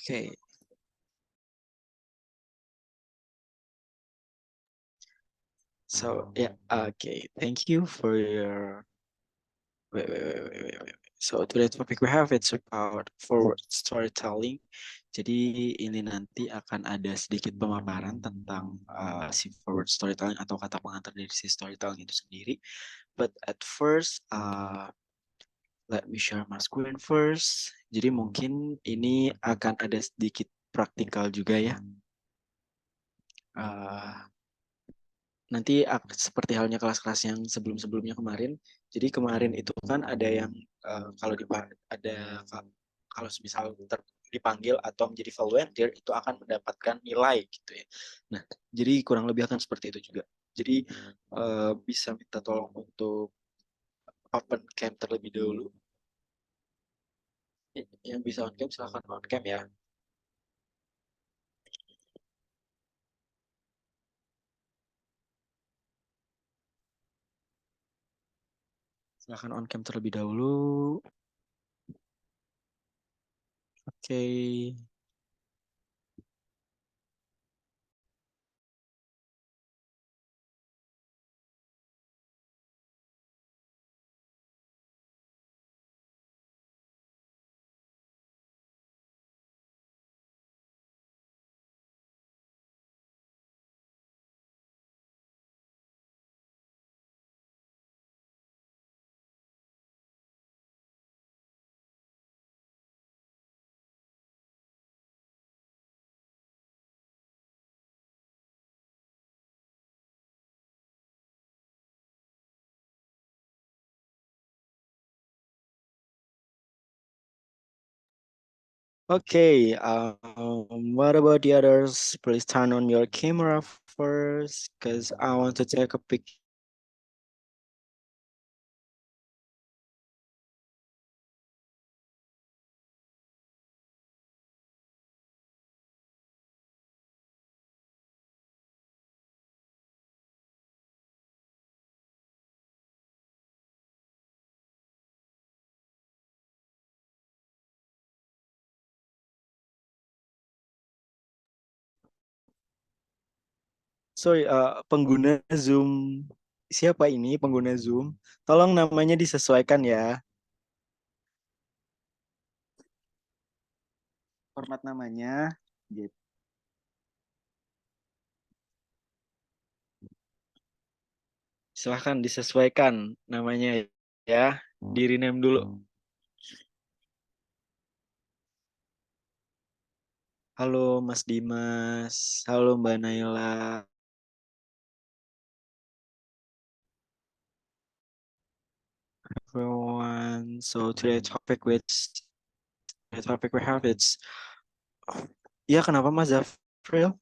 Okay. So yeah, okay. Thank you for your wait. So today's topic we have it's about forward storytelling. Jadi ini nanti akan ada sedikit pemaparan tentang si forward storytelling atau kata pengantar dari si storytelling itu sendiri. But at first, let me share my screen first. Jadi mungkin ini akan ada sedikit praktikal juga ya. Uh, Nanti seperti halnya kelas-kelas yang sebelum-sebelumnya kemarin. Jadi kemarin itu kan ada yang kalau ada kalau misal dipanggil atau menjadi volunteer itu akan mendapatkan nilai gitu ya. Nah, jadi kurang lebih akan seperti itu juga. Jadi bisa minta tolong untuk open cam terlebih dahulu. Yang bisa on cam silahkan on cam ya. Silahkan on cam terlebih dahulu. Oke. Okay, what about the others? Please turn on your camera first, because I want to take a picture. Sorry, pengguna Zoom. Siapa ini pengguna Zoom? Tolong namanya disesuaikan ya. Format namanya. Gitu. Silahkan disesuaikan namanya ya. Di rename dulu. Halo Mas Dimas. Halo Mbak Naila. Everyone. So today topic we have it's ya kenapa Mas Zafril?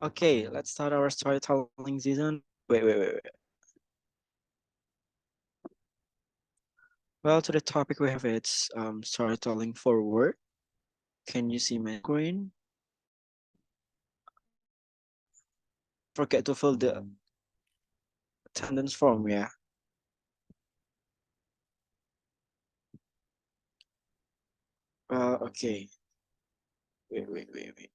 Okay, let's start our storytelling season. Wait. Well, to the topic we have it's storytelling for work. Can you see my screen? Forget to fill the attendance form, yeah. Okay. Wait.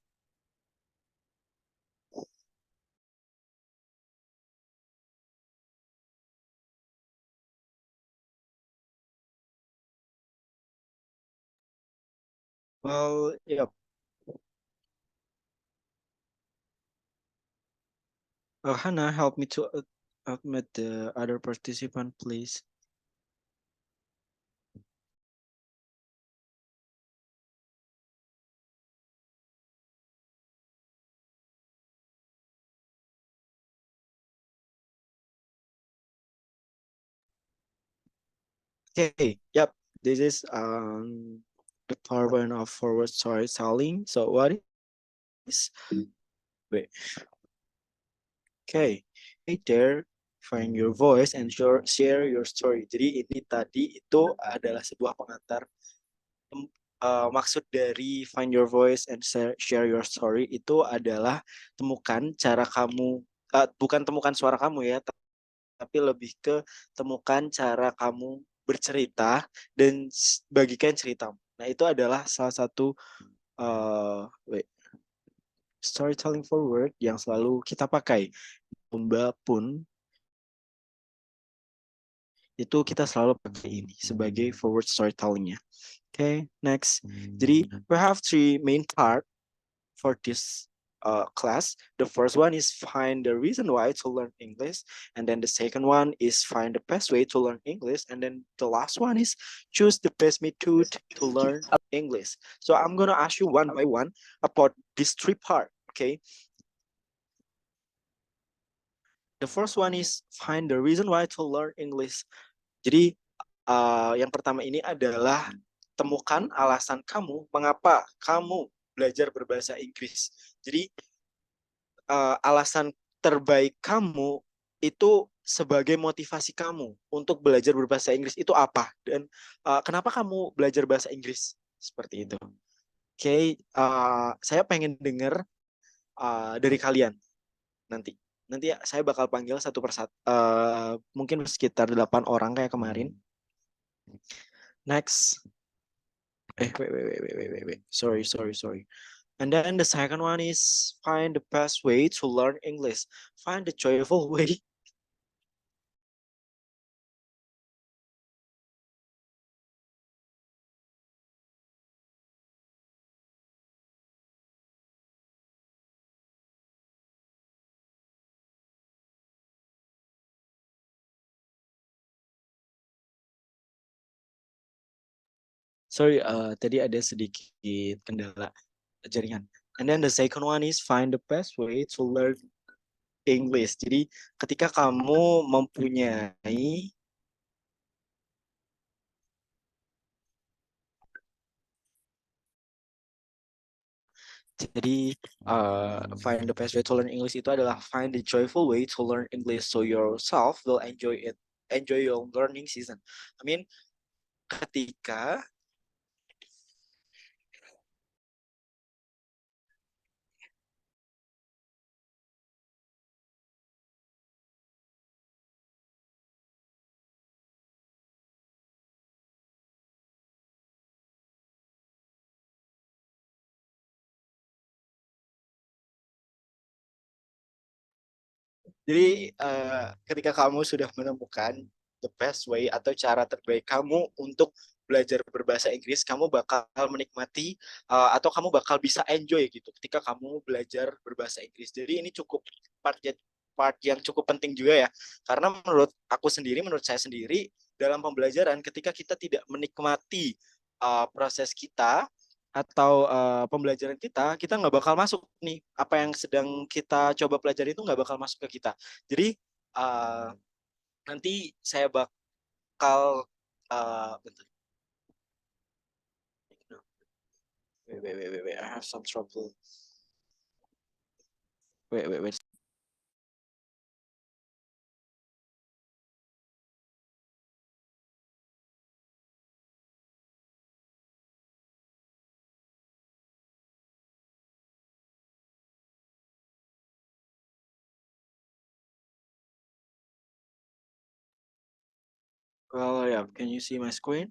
Well, yep. Hannah, help me to admit the other participant, please. Okay, yep. This is the PowerPoint of forward storytelling. So what is wait Okay. Hey there, find your voice and share your story. Jadi ini tadi itu adalah sebuah pengantar. Maksud dari find your voice and share your story itu adalah temukan cara kamu, bukan temukan suara kamu ya, tapi lebih ke temukan cara kamu bercerita dan bagikan ceritamu. Nah itu adalah salah satu storytelling forward yang selalu kita pakai. Lomba pun itu kita selalu pakai ini sebagai forward storytellingnya. Okay, next. Jadi we have three main part for this class. The first one is find the reason why to learn English, and then the second one is find the best way to learn English, and then the last one is choose the best method to learn English. So I'm gonna ask you one by one about these three part. Okay. The first one is find the reason why to learn English. Jadi yang pertama ini adalah temukan alasan kamu mengapa kamu belajar berbahasa Inggris. Jadi alasan terbaik kamu itu sebagai motivasi kamu untuk belajar berbahasa Inggris itu apa, dan kenapa kamu belajar bahasa Inggris seperti itu. Oke, saya pengen dengar dari kalian nanti. Nanti saya bakal panggil satu persatu, mungkin sekitar 8 orang kayak kemarin. Next. Wait. Sorry. And then the second one is find the best way to learn English. Find the joyful way. Sorry, tadi ada sedikit kendala jaringan. And then the second one is find the best way to learn English. Jadi ketika kamu mempunyai find the best way to learn English itu adalah find the joyful way to learn English so yourself will enjoy it, enjoy your learning season. I mean, ketika Jadi ketika kamu sudah menemukan the best way atau cara terbaik kamu untuk belajar berbahasa Inggris, kamu bakal menikmati atau kamu bakal bisa enjoy gitu ketika kamu belajar berbahasa Inggris. Jadi ini cukup part yang cukup penting juga ya. Karena menurut saya sendiri dalam pembelajaran ketika kita tidak menikmati proses kita atau pembelajaran kita nggak bakal masuk nih, apa yang sedang kita coba pelajari itu nggak bakal masuk ke kita. Jadi nanti saya bakal bentar. Wait, I have some trouble. Wait. Well, yeah, can you see my screen?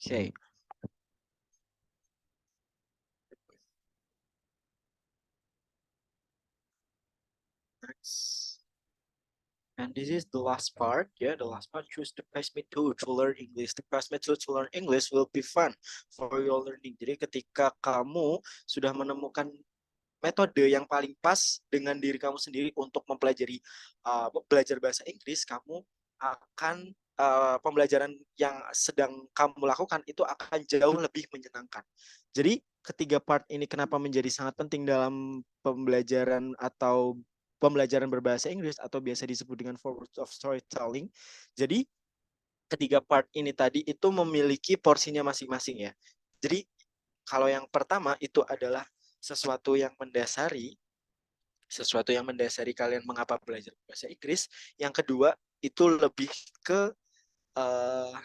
Okay. Next. And this is the last part. Yeah, the last part. Choose the best method to learn English. The best method to learn English will be fun for your learning. Jadi ketika kamu sudah menemukan metode yang paling pas dengan diri kamu sendiri untuk mempelajari belajar bahasa Inggris, kamu akan pembelajaran yang sedang kamu lakukan itu akan jauh lebih menyenangkan. Jadi ketiga part ini kenapa menjadi sangat penting dalam pembelajaran atau pembelajaran berbahasa Inggris atau biasa disebut dengan forward of storytelling. Jadi ketiga part ini tadi itu memiliki porsinya masing-masing ya. Jadi kalau yang pertama itu adalah sesuatu yang mendasari, sesuatu yang mendasari kalian mengapa belajar bahasa Inggris. Yang kedua, itu ke eh,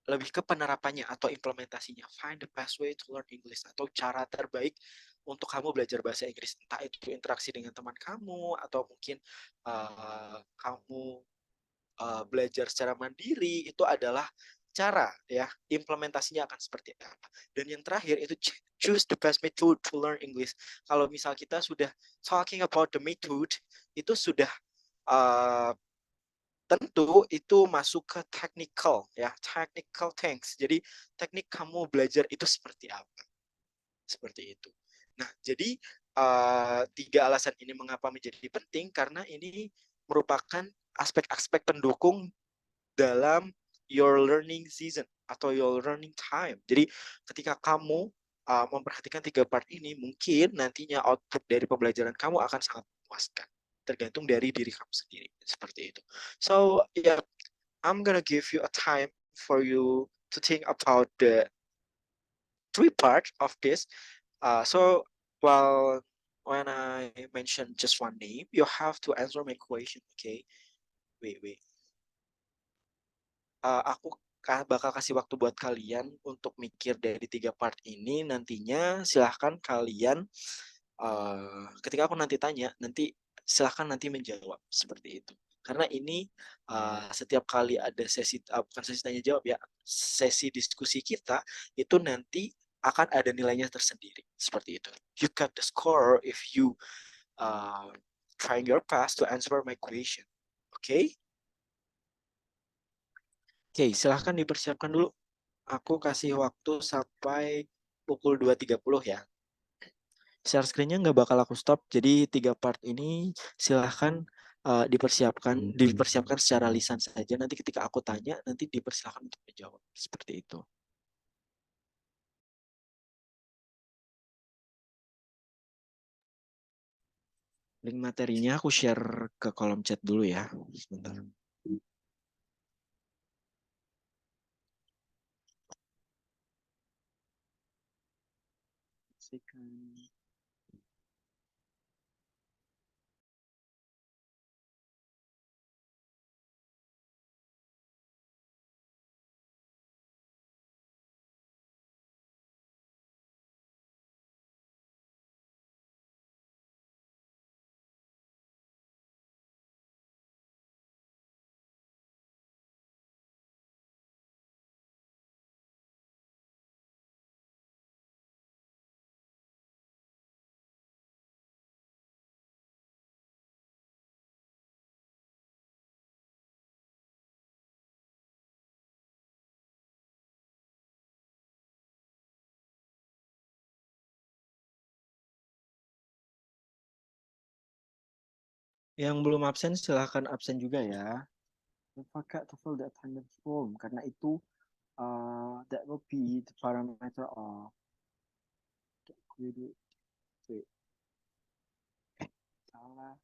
lebih ke penerapannya atau implementasinya. Find the best way to learn English, atau cara terbaik untuk kamu belajar bahasa Inggris. Entah itu interaksi dengan teman kamu, atau mungkin kamu belajar secara mandiri. Itu adalah cara, ya, implementasinya akan seperti apa. Dan yang terakhir itu choose the best method to learn English. Kalau misal kita sudah talking about the method, itu sudah uh, tentu itu masuk ke technical, ya, technical things. Jadi teknik kamu belajar itu seperti apa, seperti itu. Nah, jadi tiga alasan ini mengapa menjadi penting, karena ini merupakan aspek-aspek pendukung dalam your learning season atau your learning time. Jadi ketika kamu memperhatikan tiga part ini, mungkin nantinya output dari pembelajaran kamu akan sangat memuaskan. Tergantung dari diri kamu sendiri. Seperti itu. So, yeah, I'm gonna give you a time for you to think about the three parts of this. So, while when I mention just one name, you have to answer my question. Okay? Wait. Aku bakal kasih waktu buat kalian untuk mikir dari tiga part ini. Nantinya silahkan kalian, ketika aku nanti tanya, nanti silahkan nanti menjawab seperti itu. Karena ini setiap kali ada sesi, bukan sesi tanya jawab ya, sesi diskusi kita, itu nanti akan ada nilainya tersendiri seperti itu. You got the score if you uh, trying your best to answer my question. Oke? Okay? Oke, okay, silahkan dipersiapkan dulu. Aku kasih waktu sampai pukul 2.30 ya. Share screen-nya nggak bakal aku stop. Jadi tiga part ini silahkan dipersiapkan secara lisan saja. Nanti ketika aku tanya, nanti dipersilakan untuk menjawab. Seperti itu. Link materinya aku share ke kolom chat dulu ya. Sebentar. Yang belum absen silahkan absen juga ya. Don't forget to fill the attendance form, karena itu that will be the parameter of credit. Wait, salah.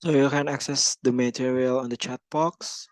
So you can access the material on the chat box.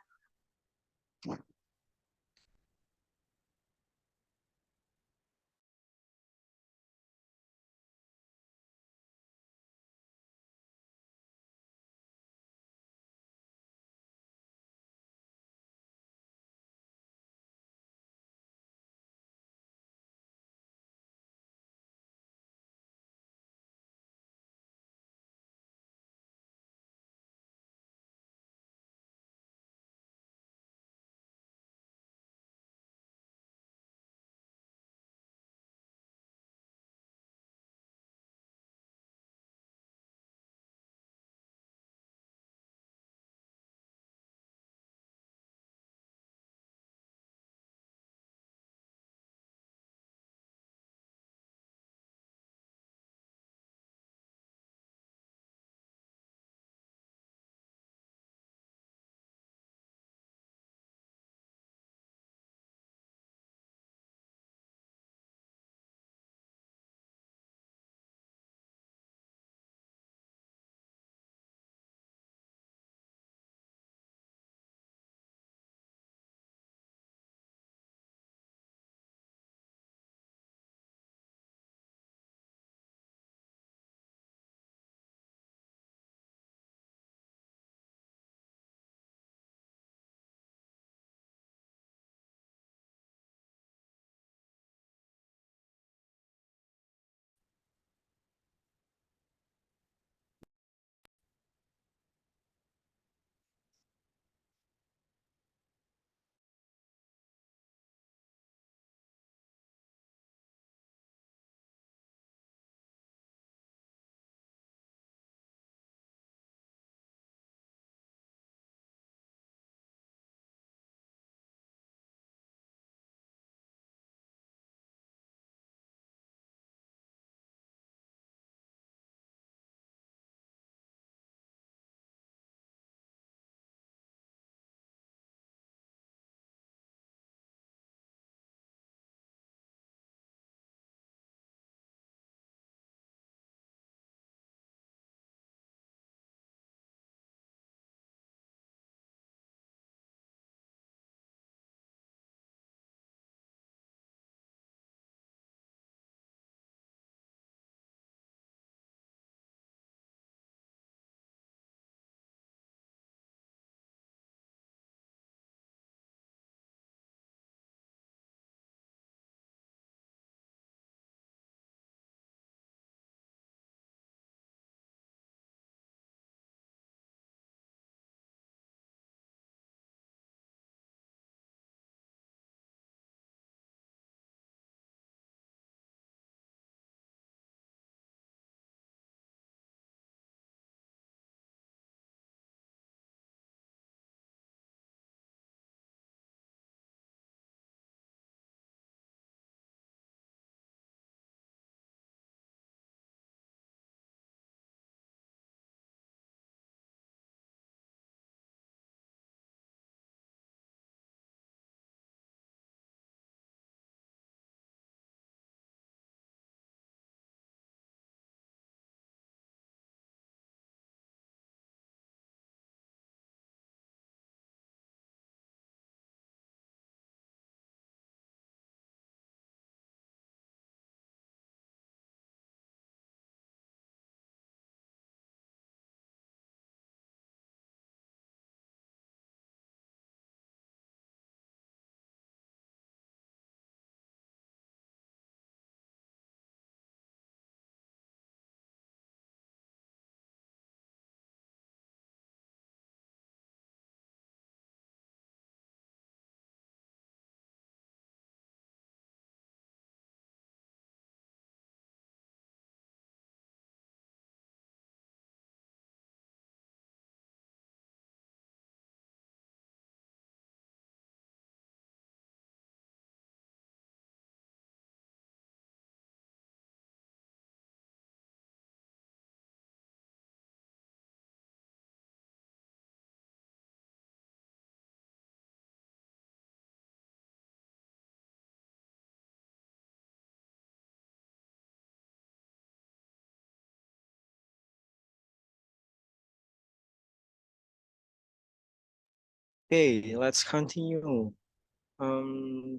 Okay, let's continue.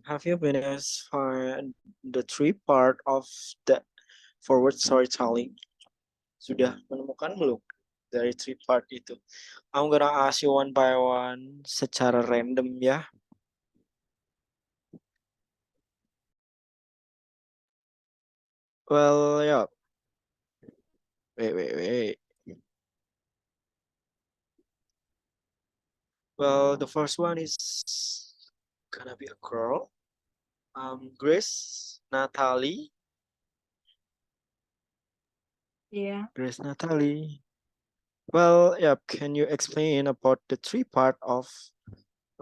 Have you been as far the three part of the forward storytelling? Sudah menemukan belum dari three part itu? I'm gonna ask you one by one secara random ya. Well, yeah. Wait. Well, the first one is gonna be a girl. Grace Natalie. Yeah. Grace Natalie. Well, yeah. Can you explain about the three part of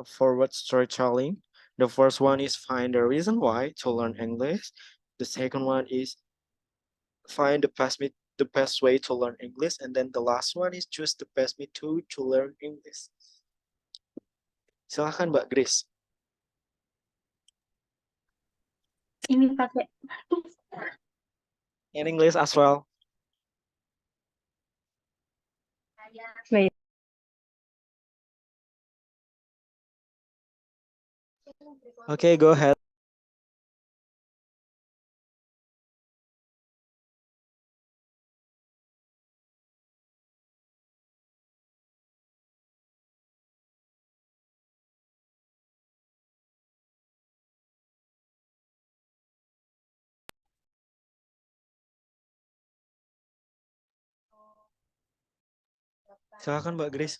forward storytelling? The first one is find the reason why to learn English. The second one is find the best way to learn English, and then the last one is choose the best method to learn English. Silahkan Mbak Grace. Ini pakai In English as well. wait. Okay, go ahead. Silahkan Mbak Grace.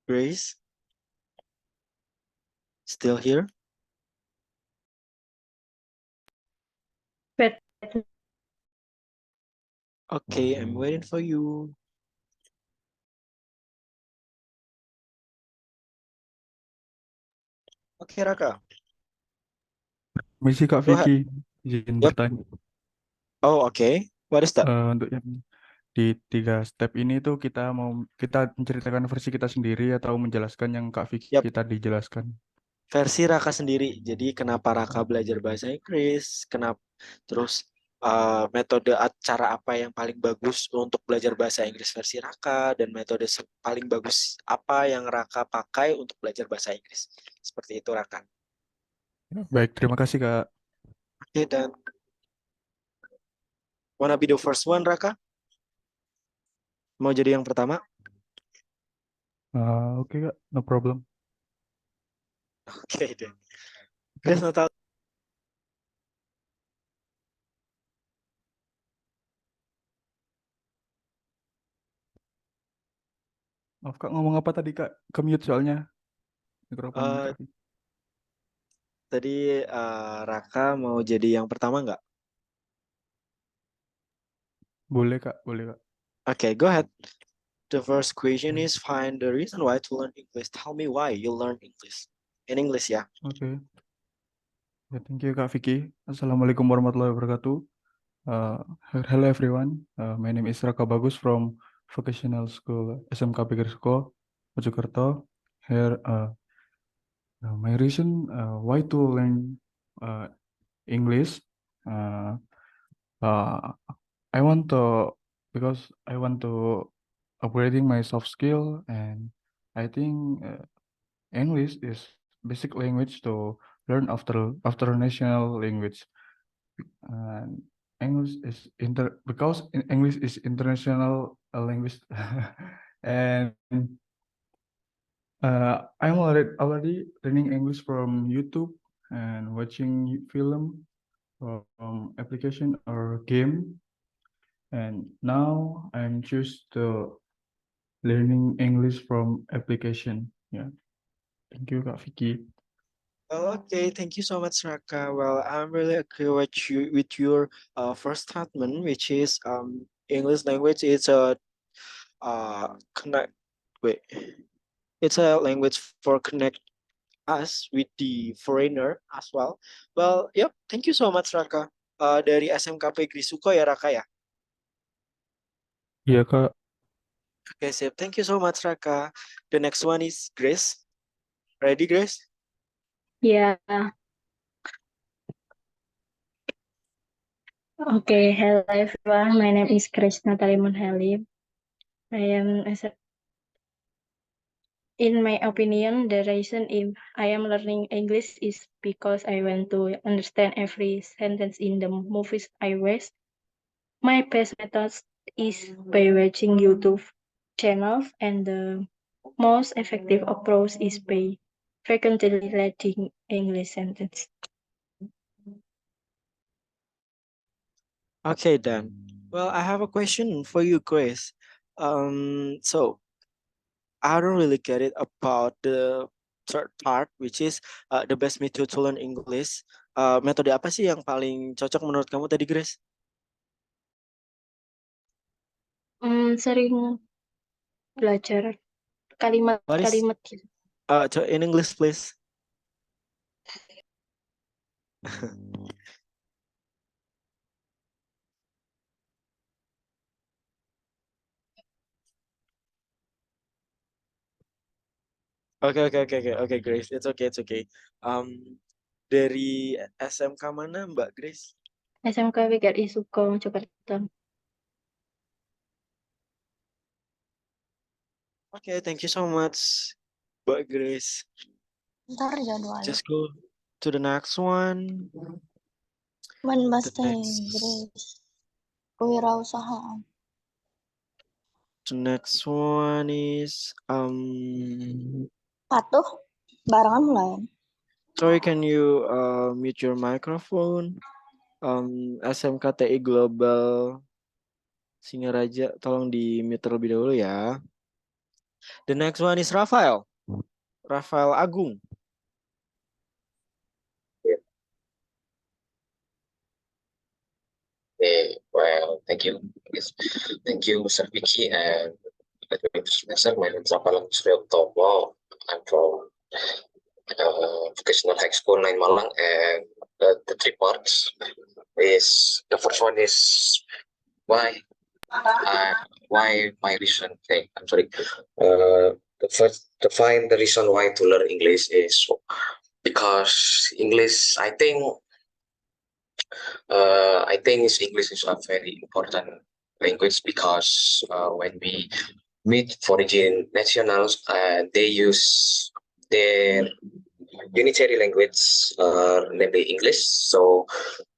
Grace, still here? Wait. Okay, I'm waiting for you. Oke, Raka. Misi Kak Go ahead. Vicky, izin Yep. bertanya. Oh, okay. What is that? Untuk yang di 3 step ini tuh kita menceritakan versi kita sendiri atau menjelaskan yang Kak Vicky Yap, tadi jelaskan. versi Raka sendiri. Jadi kenapa Raka belajar bahasa Inggris? Kenapa? Terus metode cara apa yang paling bagus untuk belajar bahasa Inggris versi Raka dan metode paling bagus apa yang Raka pakai untuk belajar bahasa Inggris. Seperti itu Raka. Baik, terima kasih Kak. Oke, dan wanna be the first one Raka? Mau jadi yang pertama? Oke Kak, no problem. Oke deh. Grace Natal. Maaf Kak, ngomong apa tadi Kak? Ke-mute soalnya mikrofon eh, Kak Vicky. tadi Raka mau jadi yang pertama nggak? Boleh Kak, boleh Kak. Okay, go ahead. The first question is find the reason why to learn English. Tell me why you learn English. In English ya. Oke. Ya, thank you Kak Vicky. Assalamualaikum warahmatullahi wabarakatuh. Hello everyone. My name is Raka Bagus from Vocational School SMK Pikir School, Mojokerto. Here, my reason why to learn English. Uh, uh, I want to because I want to upgrading my soft skill, and I think English is basic language to learn after national language. And English is English is international language, and I'm already learning English from YouTube and watching film from application or game, and now I'm choose the learning English from application. Yeah, thank you, Kak Vicky. Okay, thank you so much, Raka. Well, I'm really agree with your first statement, which is English language is a connect wait, it's a language for connect us with the foreigner as well. Well, yep, thank you so much, Raka. Dari SMKP Grisuko ya, Raka ya. Iya, Kak. Okay, sip. Thank you so much, Raka. The next one is Grace. Ready, Grace? Yeah. Okay. Hello everyone. My name is Grace Natalie Munhalim. In my opinion, the reason I am learning English is because I want to understand every sentence in the movies I watch. My best method is by watching YouTube channels, and the most effective approach is by frequently reading English sentences. Okay, then. Well, I have a question for you, Grace. So I don't really get it about the third part, which is the best method to learn English. Metode apa sih yang paling cocok menurut kamu tadi, Grace? Sering belajar What is kalimat-kalimat gitu. in English, please? Okay, Grace. It's okay. Dari SMK mana, Mbak Grace? SMK WKRI Suko, Jakarta. Okay, thank you so much, Mbak Grace. Ntar jadwalnya. Just go to the next one. Bahasa The next, Inggris. Kewirausahaan. the next one is Patuh. Barengan mulai. sorry, can you mute your microphone? SMKTI Global Singaraja, tolong di mute terlebih dahulu ya. The next one is Rafael. Rafael Agung. Well, thank you. Yes. Thank you, Mr. Vicky, and let me introduce myself. My name is Rafael Suryo Tomo. I'm from Vocational High School 9 Malang, and the three parts is the first one is why my reason. Hey, I'm sorry. The find the reason why to learn English is because English. I think English is a very important language because when we meet foreign nationals, they use their unitary language, namely English. So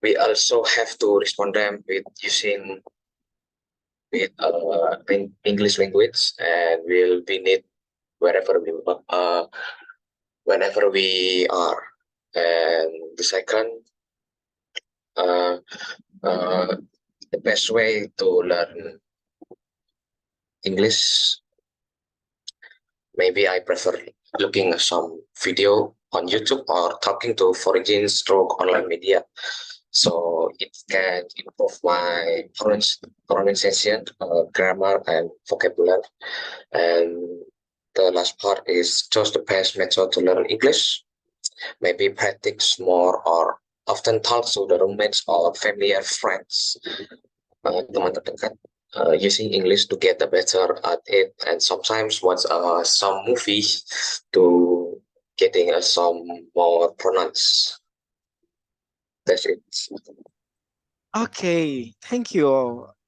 we also have to respond them with using with English language, and we'll be need wherever whenever we are. And the second. The best way to learn English, maybe I prefer looking at some video on YouTube or talking to foreigners through online media. So it can improve my pronunciation, grammar, and vocabulary. And the last part is just the best method to learn English. Maybe practice more or often talk to the roommates or familiar friends, teman terdekat, using English to get better at it, and sometimes watch some movies to getting some more pronounce. That's it. Okay, thank you.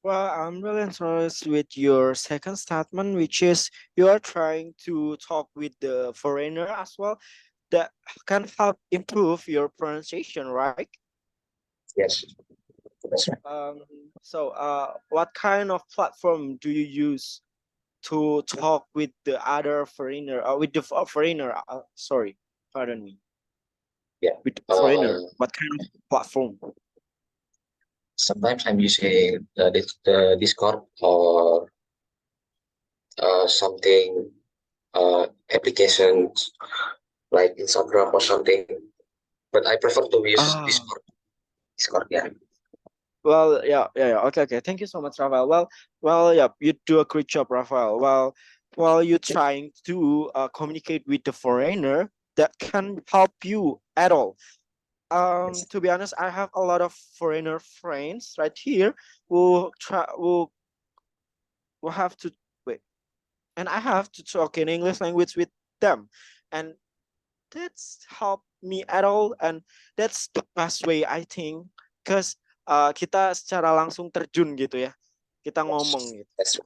Well, I'm really interested with your second statement, which is you are trying to talk with the foreigner as well. That can help improve your pronunciation, right? Yes, that's right. So, what kind of platform do you use to talk with the other foreigner, with the foreigner? Sorry, pardon me. Yeah. With the foreigner, what kind of platform? Sometimes I'm using the Discord or something applications like Instagram or something. But I prefer to use Ah, Discord, yeah. well, yeah. Okay. Thank you so much, Rafael. Yeah, you do a great job, Rafael. While you're trying to communicate with the foreigner that can help you at all. To be honest, I have a lot of foreigner friends right here who have to wait, and I have to talk in English language with them, and that's helped me at all, and that's the best way I think, because kita secara langsung terjun gitu ya, kita ngomong gitu. That's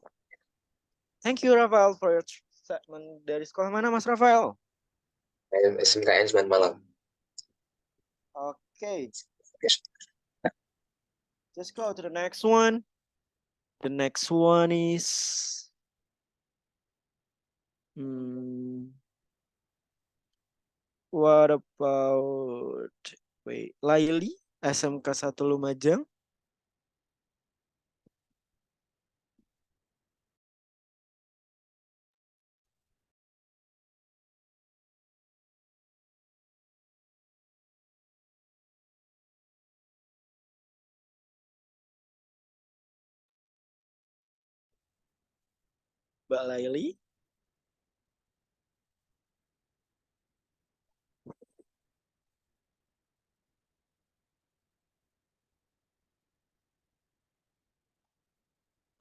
Thank you, Rafael, for your statement. Dari sekolah mana, Mas Rafael? SMKN Semen Malang. Okay, just go to the next one. The next one is what about Laili, SMK 1 Lumajang. Mbak Laili.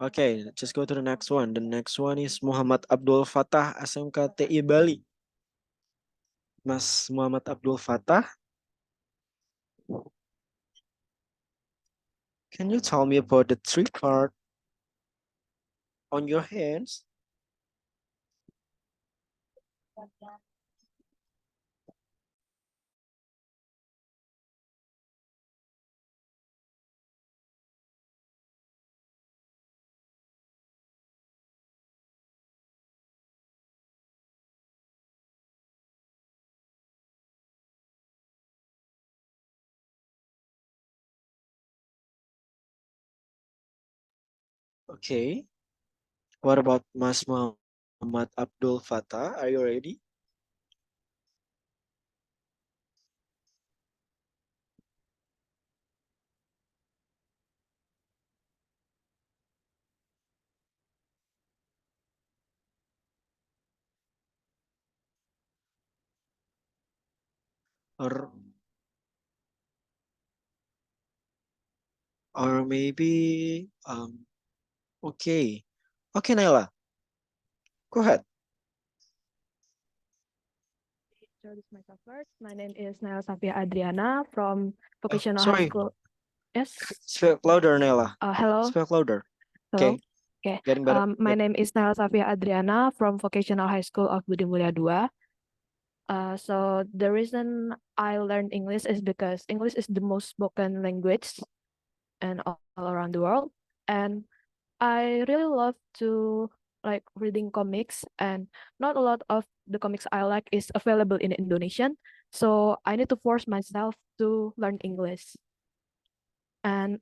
Okay, just go to the next one. The next one is Muhammad Abdul Fatah, SMK TI Bali. Mas Muhammad Abdul Fatah, can you tell me about the three part on your hands? Okay. What about Mas Muhammad Abdul Fatah? Are you ready? Or maybe okay. Okay, Naila. Go ahead. Introduce myself first. My name is Naila Safia Adriana from Vocational High Sorry. School. Yes. Speak louder, Naila. Hello. Speak louder. Hello. Okay. Okay. Getting better. My Yep. name is Naila Safia Adriana from Vocational High School of Budi Mulia II. So the reason I learned English is because English is the most spoken language and all around the world. And I really love to like reading comics, and not a lot of the comics I like is available in Indonesian. So I need to force myself to learn English. And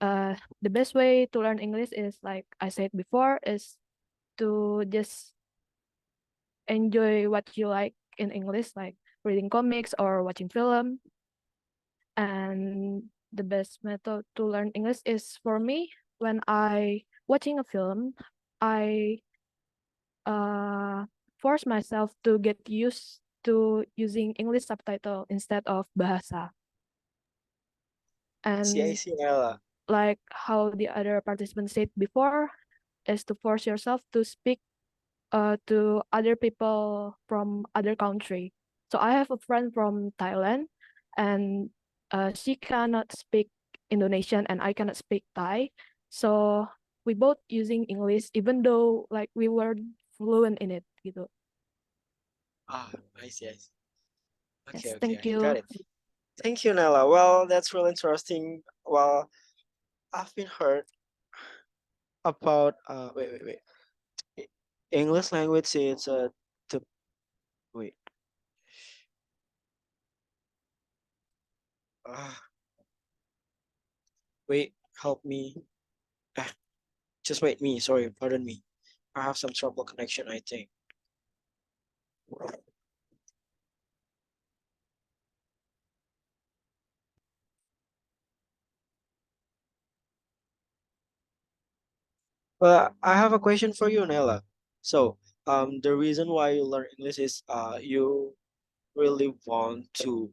the best way to learn English is, like I said before, is to just enjoy what you like in English, like reading comics or watching film. And the best method to learn English is, for me, when I watching a film, I force myself to get used to using English subtitle instead of bahasa. I see, And Naila. like how the other participants said before, is to force yourself to speak to other people from other country. So I have a friend from Thailand, and she cannot speak Indonesian and I cannot speak Thai. So we both using English, even though like we were fluent in it gitu. Ah, I see. Okay, Yes, okay, thank I got you. it. Thank you, Nella. Well, that's really interesting. Well, I've been heard about wait. English language is the wait. Uh, wait. help me? Just wait me. Sorry, pardon me. I have some trouble connection, I think. Well, I have a question for you, Nella. So, the reason why you learn English is you really want to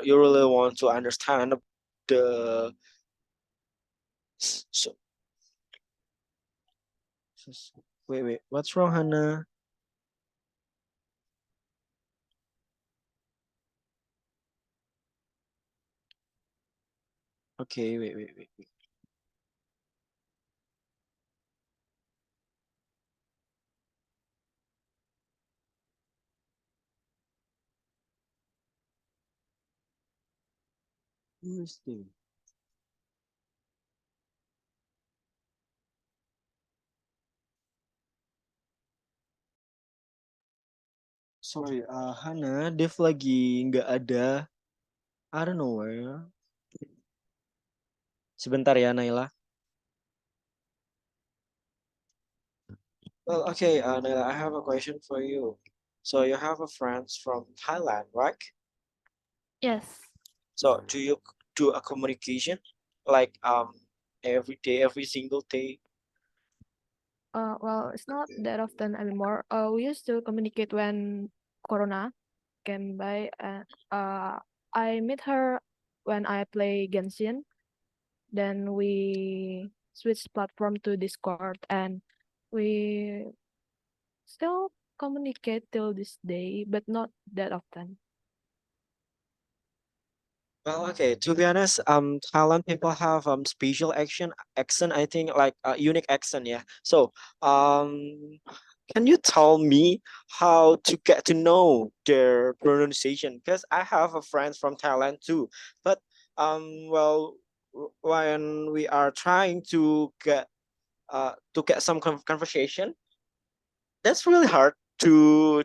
you really want to understand the so, wait, what's wrong, Hannah? Okay, wait. Who is this? Sorry, Hannah, Dev lagi nggak ada. I don't know where. Sebentar ya, Naila. Well, okay, Naila, I have a question for you. So you have a friends from Thailand, right? Yes. So do you do a communication like every day, every single day? Well, it's not that often anymore. We used to communicate when Corona came by, and I met her when I play Genshin. Then we switched platform to Discord, and we still communicate till this day, but not that often. Well, okay, to be honest, Thailand people have special accent, I think like unique accent, yeah. So, can you tell me how to get to know their pronunciation? Because I have a friends from Thailand too, but well, when we are trying to get some conversation, that's really hard to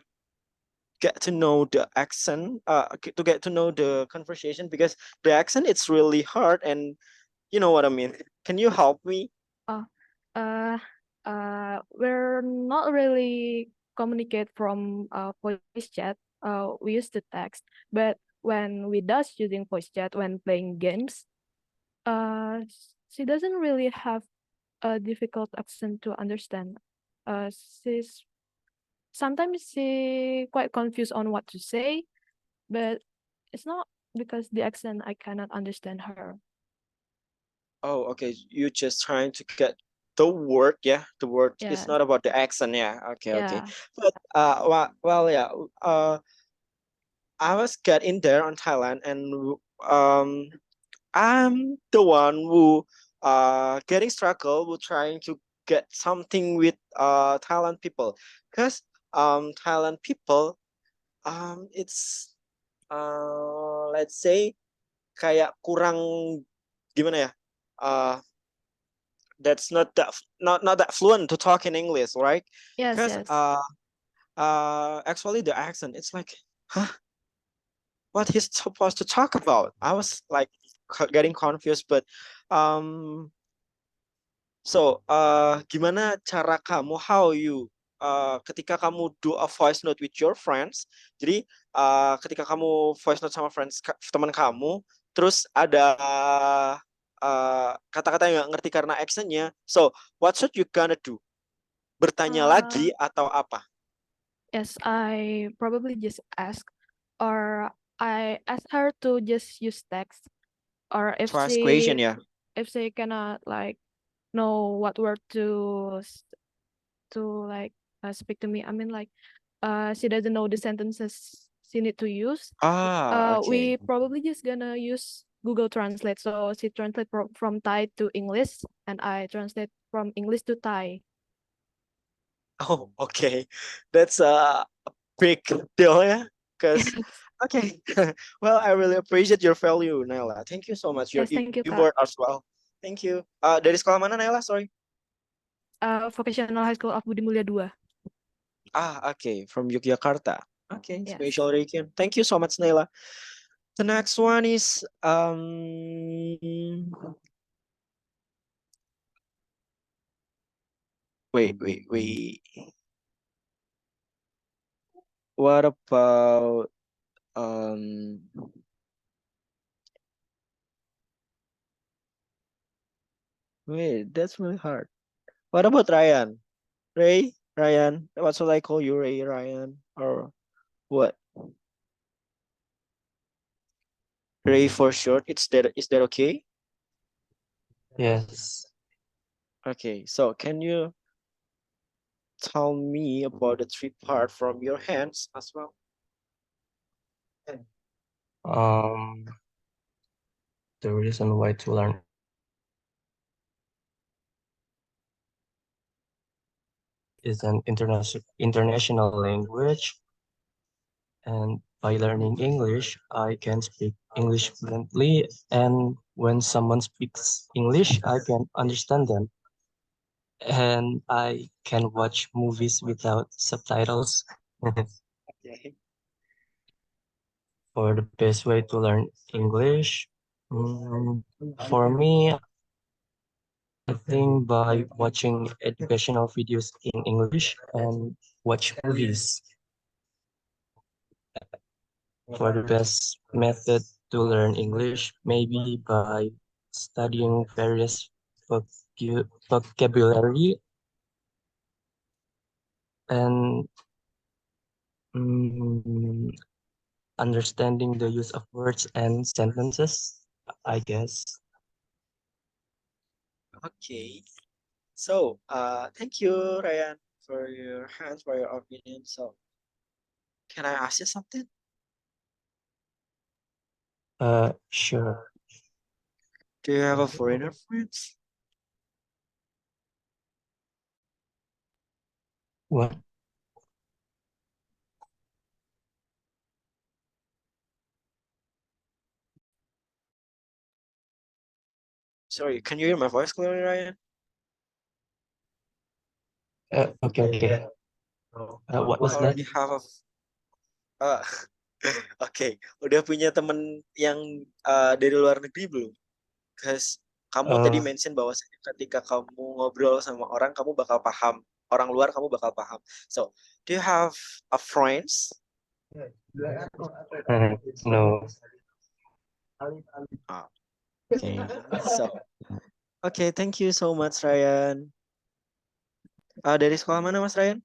get to know the accent, to get to know the conversation because the accent it's really hard, and you know what I mean. Can you help me? Uh, we're not really communicate from voice chat. We used to text, but when we does using voice chat when playing games, she doesn't really have a difficult accent to understand. She's sometimes she quite confused on what to say, but it's not because the accent I cannot understand her. Oh, okay, you just trying to get the word, yeah, the word. It's Yeah, not about the accent, yeah. Okay. yeah. But yeah, I was get in there on Thailand, and I'm the one who getting struggle with trying to get something with Thailand people, because Thailand people it's let's say kayak kurang gimana ya, uh that's not that fluent to talk in English, right? Yes, Because yes. actually the accent, it's like, huh, what he's supposed to talk about. I was like getting confused, but um so gimana cara kamu, how you ketika kamu do a voice note with your friends. Jadi ketika kamu voice note sama friends teman kamu, terus ada kata-kata yang nggak ngerti karena accentnya. So what should you gonna do? Bertanya lagi atau apa? Yes, I probably just ask, or I ask her to just use text, or Trust question, ya. if she cannot like know what word to like speak to me. I mean like she doesn't know the sentences she need to use. We Okay. probably just gonna use Google Translate. So she translate from Thai to English, and I translate from English to Thai. Oh, okay. That's a big deal, yeah. Because okay. Well, I really appreciate your value, Naila. Thank you so much. Your Yes, thank you, Kak. effort as well. Thank you. Dari sekolah mana, Naila? Sorry. Vocational High School of Budi Mulia 2. Okay, from Yogyakarta. Okay, Yes. special region. Thank you so much, Naila. The next one is Wait. What about wait, that's really hard. What about Ryan? Ryan. What should I call you, Ryan, or what? Ray for short. Is that okay? Yes. Okay. So can you tell me about the three part from your hands as well? The reason why to learn is an international language, and by learning English, I can speak English fluently, and when someone speaks English, I can understand them, and I can watch movies without subtitles. Okay. For the best way to learn English, for me, I think by watching educational videos in English and watch movies. For the best method to learn English, maybe by studying various vocabulary and understanding the use of words and sentences, I guess. Okay. So, thank you, Ryan, for your hands, for your opinion. So, can I ask you something? Sure. Do you have a foreigner friends? What? Sorry, can you hear my voice clearly, Ryan? Okay. What was that? Already have a Oke, udah punya temen yang dari luar negeri belum? Because kamu tadi mention bahwa ketika kamu ngobrol sama orang, kamu bakal paham. Orang luar kamu bakal paham. So, do you have a friends? No. Okay, so, okay, thank you so much, Ryan. Dari sekolah mana, Mas Ryan?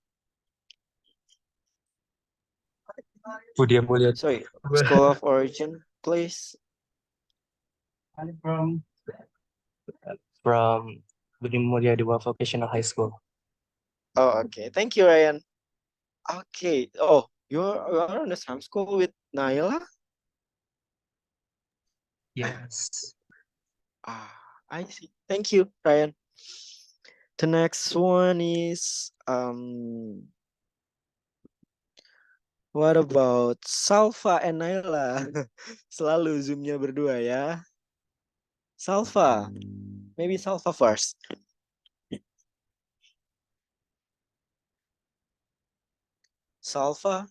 Budi Mulia. Sorry, school of origin, please. From Budi Mulia Dewa Vocational High School. Oh, okay. Thank you, Ryan. Okay. Oh, you're in the same school with Naila? Yes. I see. Thank you, Ryan. The next one is what about Salva and Naila? Selalu zoomnya berdua ya. Salva, maybe Salva first. Salva.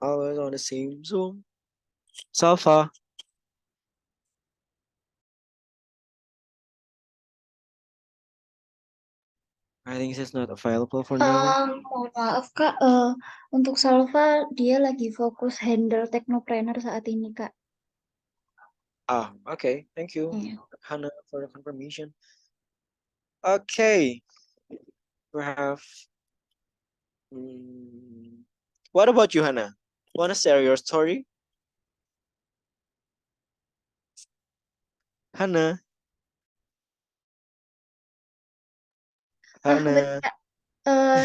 Always on the same Zoom. Salva. I think she's not available for now. Mohon maaf Kak, untuk Salva dia lagi fokus handle Technopreneur saat ini Kak. Okay. Thank you, Iya. Hannah, for the confirmation. Okay. We have. What about you, Hannah? Want to share your story? Hannah. Hannah.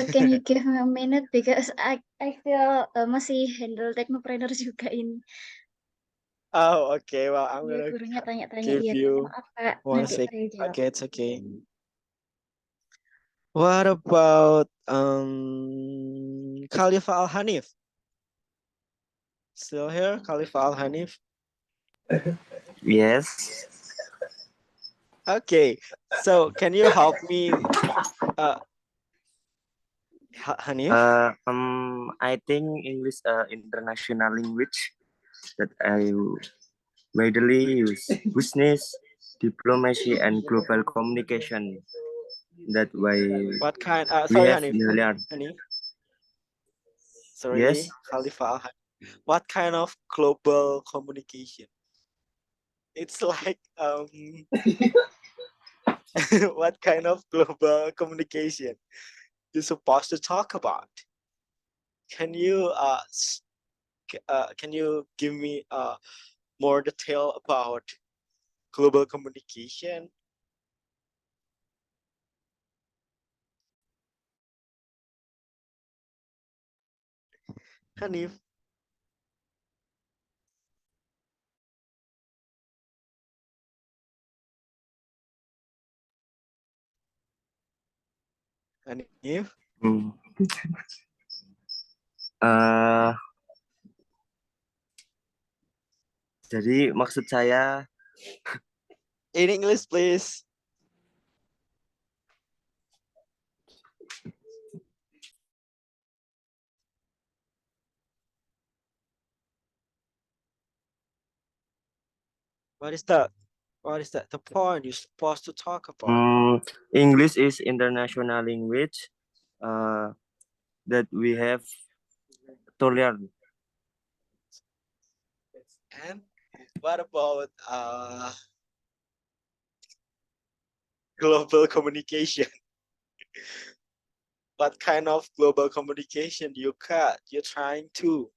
Can you give me a minute because I feel masih handle Technopreneur juga ini. Oh, okay. Well, I'm Iya, gonna gurunya tanya-tanya. give Iya, you maaf Kak. one Nanti sec. saya jawab. Okay, it's okay. What about Khalifa Al Hanif? Still here, Khalifa Al Hanif? Yes. Okay. So, can you help me, Hanif? I think English international language that I widely used business, diplomacy, and global communication. That why What kind? we Sorry, have Hanif. nearly Hanif. yes. Sorry, Khalifa. What kind of global communication? It's like what kind of global communication you're supposed to talk about? Can you can you give me more detail about global communication? Hanif. Hanif. Hmm. Eh, jadi maksud saya In English, please. What is that? What is that? The point you're supposed to talk about. English is international language that we have to learn. And what about global communication? What kind of global communication you're trying to?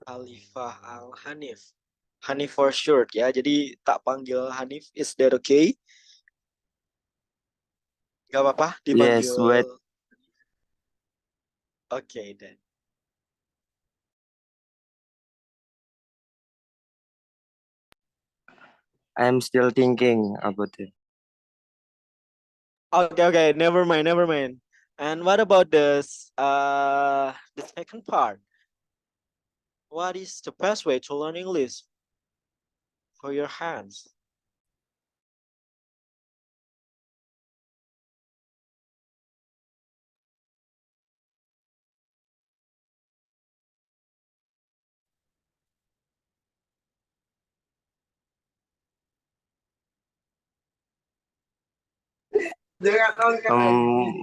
Khalifah Al Hanif. Hanif for short ya. Jadi tak panggil Hanif. Is that okay? Gak apa-apa dipanggil. Yes, wait. Okay then. I'm still thinking about it. Okay, never mind. And what about the second part? What is the best way to learn English for your hands?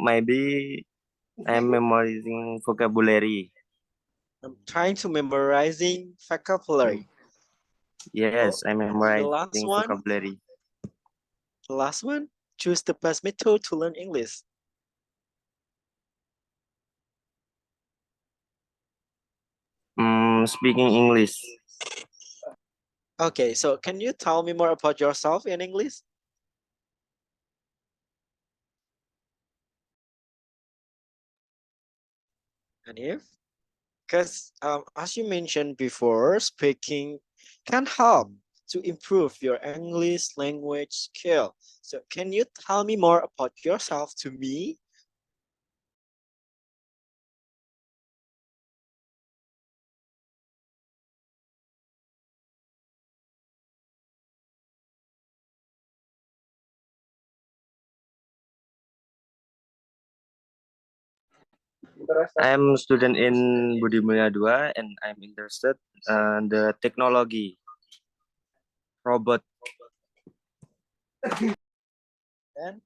Maybe I'm memorizing vocabulary. I'm trying to memorizing vocabulary. Yes, I'm memorizing last one? vocabulary. The last one, choose the best method to learn English. Speaking English. Okay, so can you tell me more about yourself in English? And if, because as you mentioned before, speaking can help to improve your English language skill. So can you tell me more about yourself to me? I'm student in Budi Mulia 2 and I'm interested in the technology, robot. And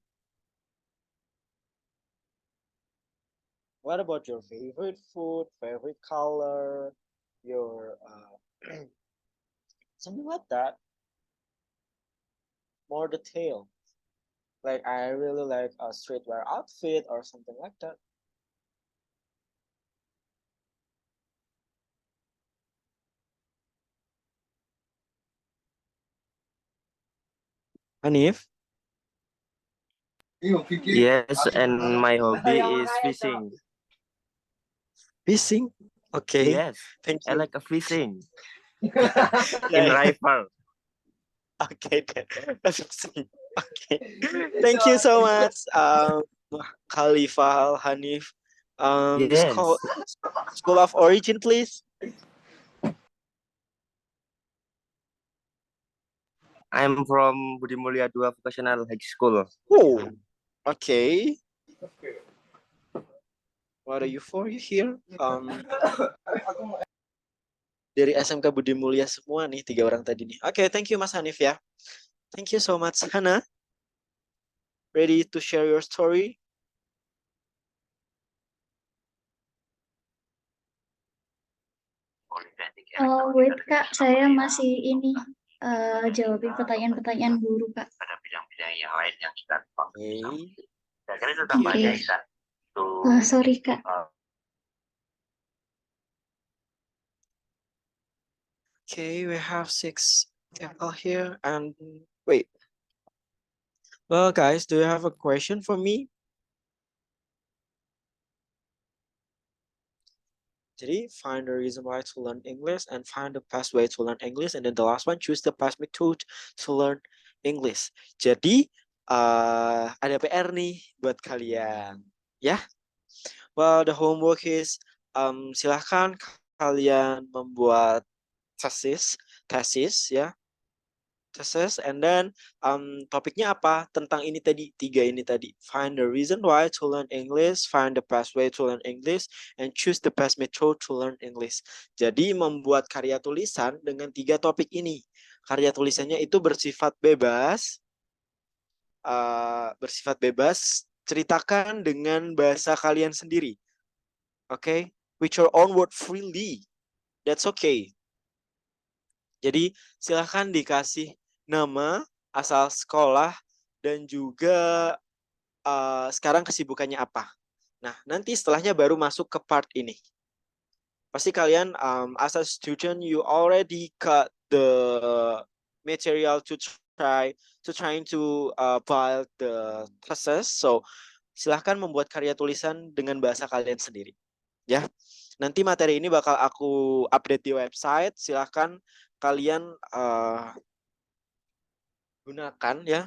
what about your favorite food, favorite color, your something like that? More detail. Like I really like a streetwear outfit or something like that. Hanif? Yes, and my hobby is fishing. Fishing? Okay. Yes, Thank I you. like a fishing in Yeah. river. Okay, then. Fishing. Okay. Thank you so much, Khalifa Al Hanif, School Yes. school of origin, please. I'm from Budi Mulia 2 Vocational High School. Oh, okay. What are you for here? Dari SMK Budi Mulia semua nih, 3 orang tadi nih. Oke, thank you Mas Hanif ya. Thank you so much. Hana, ready to share your story? Oh, wait, Kak. Saya masih ini jawabin pertanyaan-pertanyaan guru, Kak. Okay. Oke. Sorry, Kak. Okay, we have 6 people here and wait. Well, guys, do you have a question for me? Jadi, find the reason why to learn English and find the best way to learn English. And then the last one, choose the best method to learn English. Jadi, ada PR nih buat kalian. Ya, well, the homework is, silahkan kalian membuat tesis ya. Tesis, and then topiknya apa? Tentang ini tadi, 3 ini tadi. Find the reason why to learn English, find the best way to learn English, and choose the best method to learn English. Jadi membuat karya tulisan dengan 3 topik ini. Karya tulisannya itu bersifat bebas, ceritakan dengan bahasa kalian sendiri. Okay? With your own word freely. That's okay. Jadi silahkan dikasih nama, asal sekolah, dan juga sekarang kesibukannya apa. Nah, nanti setelahnya baru masuk ke part ini. Pasti kalian, as a student, you already got the material to trying to build the thesis. So, silahkan membuat karya tulisan dengan bahasa kalian sendiri. Ya, nanti materi ini bakal aku update di website. Silahkan kalian gunakan ya.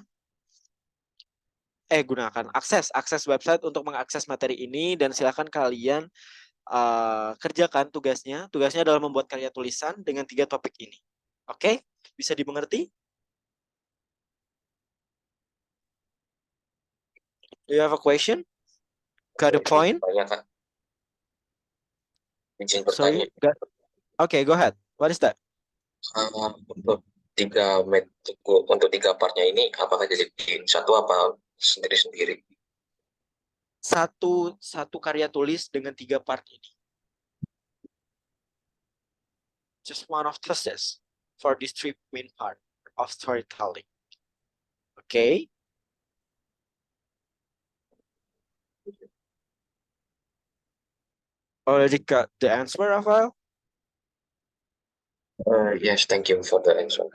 Gunakan akses website untuk mengakses materi ini, dan silakan kalian kerjakan tugasnya. Tugasnya adalah membuat karya tulisan dengan 3 topik ini. Oke? Bisa dimengerti? Do you have a question? Got a point? Banyak, Kak. Izin Sorry. bertanya. Okay, go ahead. What is that? Untuk 3 partnya ini, apakah jadi satu apa sendiri-sendiri? Satu karya tulis dengan 3 part ini. Just one of thesis for this 3 main part of storytelling. Okay? Already got the answer, Rafael? Yes, thank you for the answer.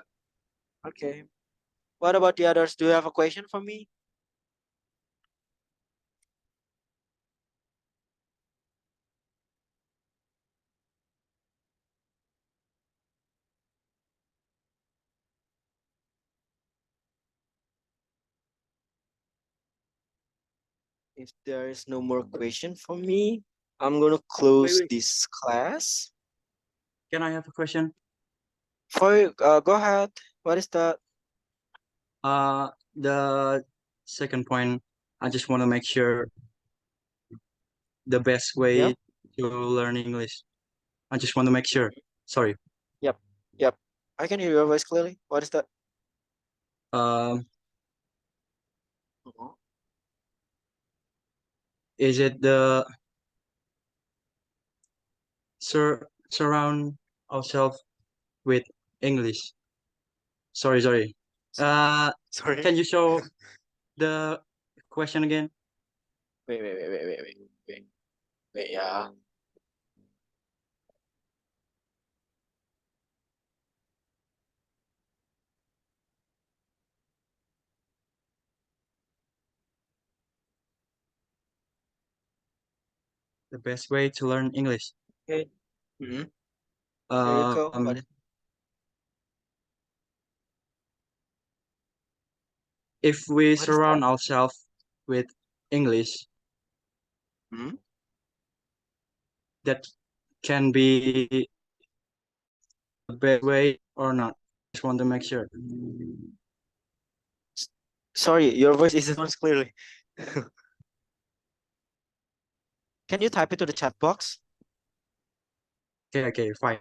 Okay. What about the others? Do you have a question for me? If there is no more question for me, I'm gonna close this class. Can I have a question? Go ahead. What is that? The second point, I just want to make sure the best way to learn English. I just want to make sure. Sorry. Yep. I can hear your voice clearly. What is that? Is it the surround ourselves with English? Sorry. Sorry. Can you show the question again? Wait. Yeah. The best way to learn English. Okay. There you go. What is If we What is surround ourselves with English, Hmm? that can be the best way or not. Just want to make sure. Sorry, your voice isn't coming clearly. Can you type it to the chat box? Okay, fine.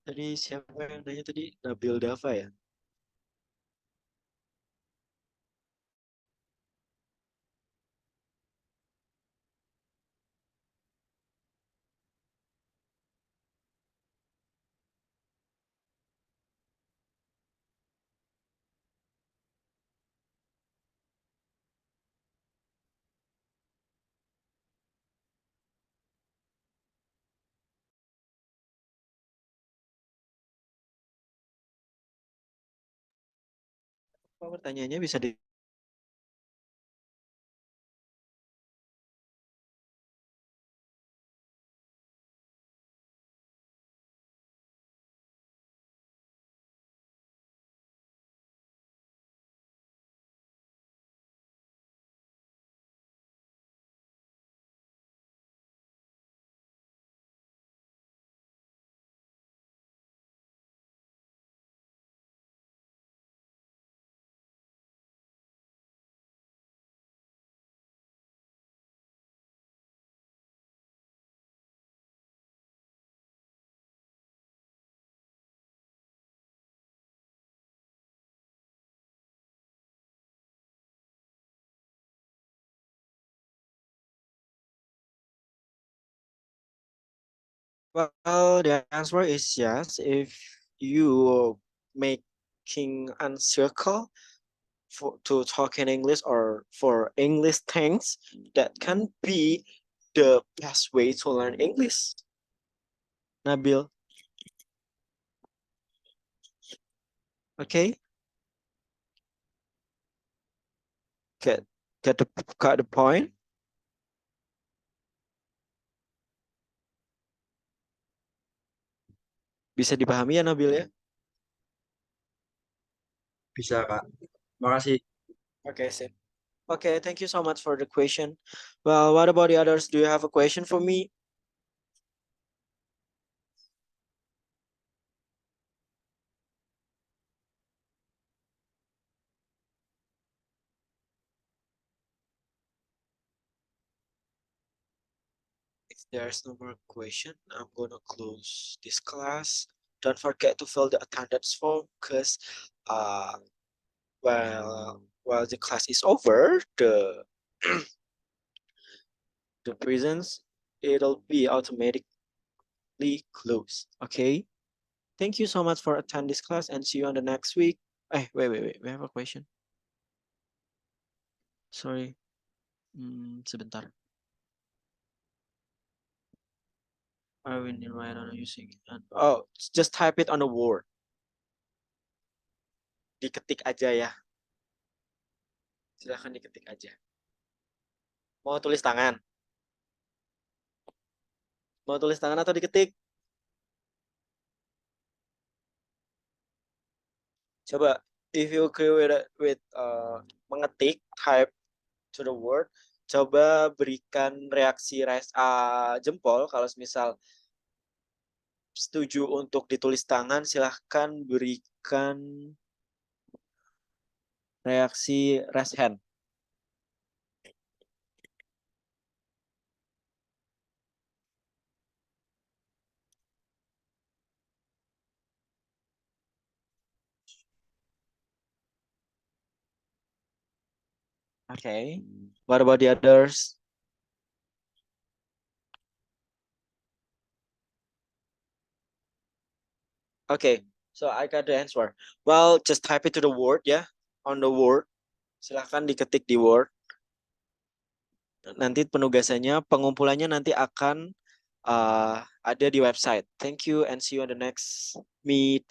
Tadi siapa yang nanya tadi? Nabil Dava ya? Apa pertanyaannya bisa di Well, the answer is yes. If you making a circle for to talk in English or for English things, that can be the best way to learn English. Nabil. Okay. Get got the point. Bisa dipahami ya Nabil ya? Bisa, Kak. Makasih. Okay, sip. Okay, thank you so much for the question. Well, what about the others? Do you have a question for me? If there's no more question, I'm gonna close this class. Don't forget to fill the attendance form because while the class is over, the the prisons it'll be automatically closed. Okay. Thank you so much for attending this class and see you on the next week. Wait. We have a question. Sorry. Sebentar. I will write on using oh, just type it on the word. Diketik aja ya. Silahkan diketik aja. Mau tulis tangan? Mau tulis tangan atau diketik? Coba, if you agree with mengetik, type to the word, Coba berikan reaksi jempol kalau misal setuju untuk ditulis tangan, silahkan berikan reaksi raise hand. Okay. What about the others? Okay, so I got the answer. Well, just type it to the Word ya, on the Word. Silahkan diketik di Word. Nanti penugasannya, pengumpulannya nanti akan ada di website. Thank you and see you on the next meet.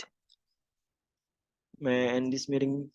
May I end this meeting?